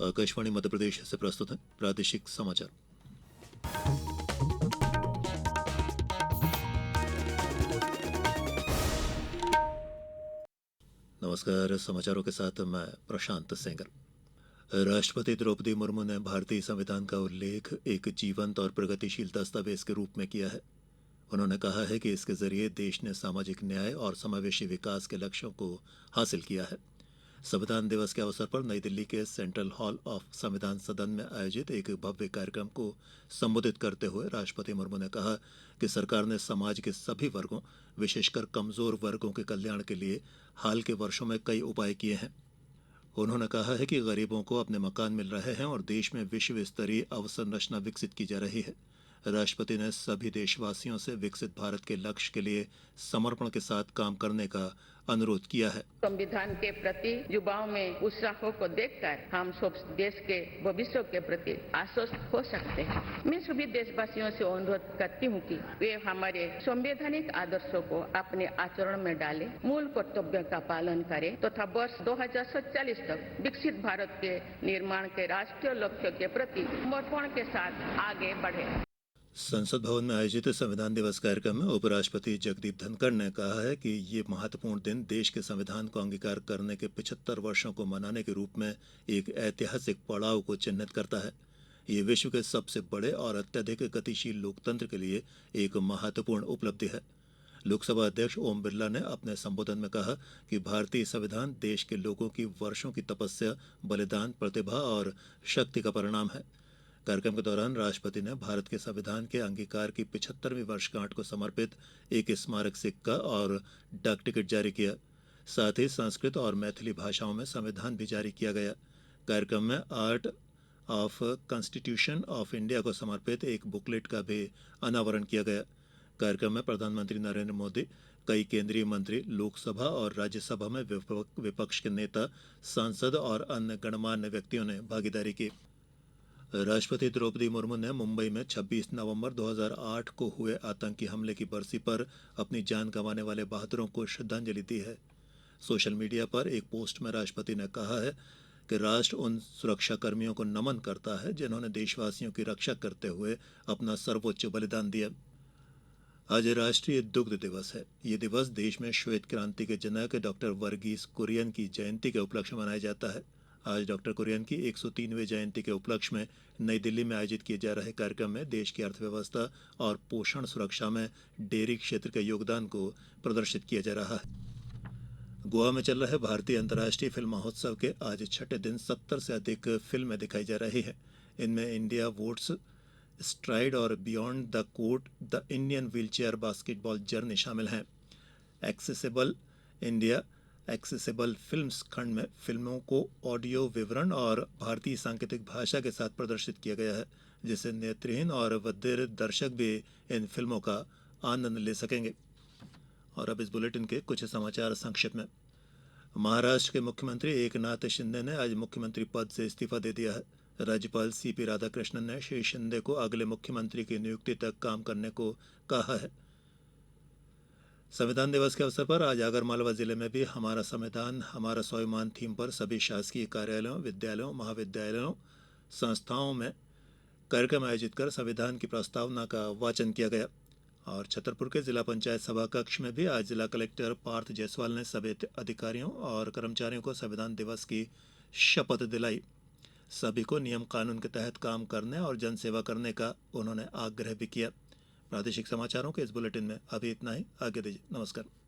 आकाशवाणी मध्य प्रदेश से प्रस्तुत है प्रादेशिक समाचार। नमस्कार, समाचारों के साथ मैं प्रशांत सिंह। राष्ट्रपति द्रौपदी मुर्मू ने भारतीय संविधान का उल्लेख एक जीवंत और प्रगतिशील दस्तावेज के रूप में किया है। उन्होंने कहा है कि इसके जरिए देश ने सामाजिक न्याय और समावेशी विकास के लक्ष्यों को हासिल किया है। संविधान दिवस के अवसर पर नई दिल्ली के सेंट्रल हॉल ऑफ संविधान सदन में आयोजित एक भव्य कार्यक्रम को संबोधित करते हुए राष्ट्रपति मुर्मू ने कहा कि सरकार ने समाज के सभी वर्गों, विशेषकर कमजोर वर्गों के कल्याण के लिए हाल के वर्षों में कई उपाय किए हैं। उन्होंने कहा है कि गरीबों को अपने मकान मिल रहे हैं और देश में विश्व स्तरीय अवसंरचना विकसित की जा रही है। राष्ट्रपति ने सभी देशवासियों से विकसित भारत के लक्ष्य के लिए समर्पण के साथ काम करने का अनुरोध किया है। संविधान के प्रति युवाओं में उत्साह को देखकर हम सब देश के भविष्य के प्रति आश्वस्त हो सकते हैं। मैं सभी देशवासियों से अनुरोध करती हूँ कि वे हमारे संवैधानिक आदर्शों को अपने आचरण में डालें, मूल कर्तव्यों का पालन करें तथा वर्ष 2047 तक विकसित भारत के निर्माण के राष्ट्रीय लक्ष्य के प्रति समर्पण के साथ आगे बढ़े। संसद भवन में आयोजित संविधान दिवस कार्यक्रम में उपराष्ट्रपति जगदीप धनखड़ ने कहा है कि ये महत्वपूर्ण दिन देश के संविधान को अंगीकार करने के 75 वर्षों को मनाने के रूप में एक ऐतिहासिक पड़ाव को चिन्हित करता है। ये विश्व के सबसे बड़े और अत्यधिक गतिशील लोकतंत्र के लिए एक महत्वपूर्ण उपलब्धि है। लोकसभा अध्यक्ष ओम बिरला ने अपने संबोधन में कहा कि भारतीय संविधान देश के लोगों की वर्षों की तपस्या, बलिदान, प्रतिभा और शक्ति का परिणाम है। कार्यक्रम के दौरान राष्ट्रपति ने भारत के संविधान के अंगीकार की 75वीं वर्षगांठ को समर्पित एक स्मारक सिक्का और डाक टिकट जारी किया। साथ ही संस्कृत और मैथिली भाषाओं में संविधान भी जारी किया गया। कार्यक्रम में art of constitution of India को समर्पित एक बुकलेट का भी अनावरण किया गया। कार्यक्रम में प्रधानमंत्री नरेंद्र मोदी, कई केंद्रीय मंत्री, लोकसभा और राज्यसभा में विपक्ष के नेता, सांसद और अन्य गणमान्य व्यक्तियों ने भागीदारी की। राष्ट्रपति द्रौपदी मुर्मू ने मुंबई में 26 नवंबर 2008 को हुए आतंकी हमले की बरसी पर अपनी जान गंवाने वाले बहादुरों को श्रद्धांजलि दी है। सोशल मीडिया पर एक पोस्ट में राष्ट्रपति ने कहा है कि राष्ट्र उन सुरक्षाकर्मियों को नमन करता है जिन्होंने देशवासियों की रक्षा करते हुए अपना सर्वोच्च बलिदान दिया। आज राष्ट्रीय दुग्ध दिवस है। ये दिवस देश में श्वेत क्रांति के जनक डॉक्टर वर्गीस कुरियन की जयंती के उपलक्ष्य में मनाया जाता है। आज डॉक्टर कुरियन की 103वीं जयंती के उपलक्ष्य में नई दिल्ली में आयोजित किए जा रहे कार्यक्रम में देश की अर्थव्यवस्था और पोषण सुरक्षा में डेयरी क्षेत्र के योगदान को प्रदर्शित किया जा रहा है। गोवा में चल रहे भारतीय अंतर्राष्ट्रीय फिल्म महोत्सव के आज छठे दिन 70 से अधिक फिल्में दिखाई जा रही हैं। इनमें इंडिया वोट्स, स्ट्राइड और beyond the court, the Indian wheelchair basketball journey शामिल हैं। एक्सेसिबल इंडिया एक्सेसिबल फिल्म्स खंड में फिल्मों को ऑडियो विवरण और भारतीय सांकेतिक भाषा के साथ प्रदर्शित किया गया है, जिससे नेत्रहीन और बधिर दर्शक भी इन फिल्मों का आनंद ले सकेंगे। और अब इस बुलेटिन के कुछ समाचार संक्षिप्त में। महाराष्ट्र के मुख्यमंत्री एकनाथ शिंदे ने आज मुख्यमंत्री पद से इस्तीफा दे दिया है। राज्यपाल सीपी राधाकृष्णन ने श्री शिंदे को अगले मुख्यमंत्री की नियुक्ति तक काम करने को कहा है। संविधान दिवस के अवसर पर आज आगरमालवा जिले में भी हमारा संविधान हमारा स्वाभिमान थीम पर सभी शासकीय कार्यालयों, विद्यालयों, महाविद्यालयों, संस्थाओं में कार्यक्रम आयोजित कर संविधान की प्रस्तावना का वाचन किया गया। और छतरपुर के जिला पंचायत सभा कक्ष में भी आज जिला कलेक्टर पार्थ जायसवाल ने सभी अधिकारियों और कर्मचारियों को संविधान दिवस की शपथ दिलाई। सभी को नियम कानून के तहत काम करने और जनसेवा करने का उन्होंने आग्रह भी किया। प्रादेशिक समाचारों के इस बुलेटिन में अभी इतना ही। आगे दीजिए। नमस्कार।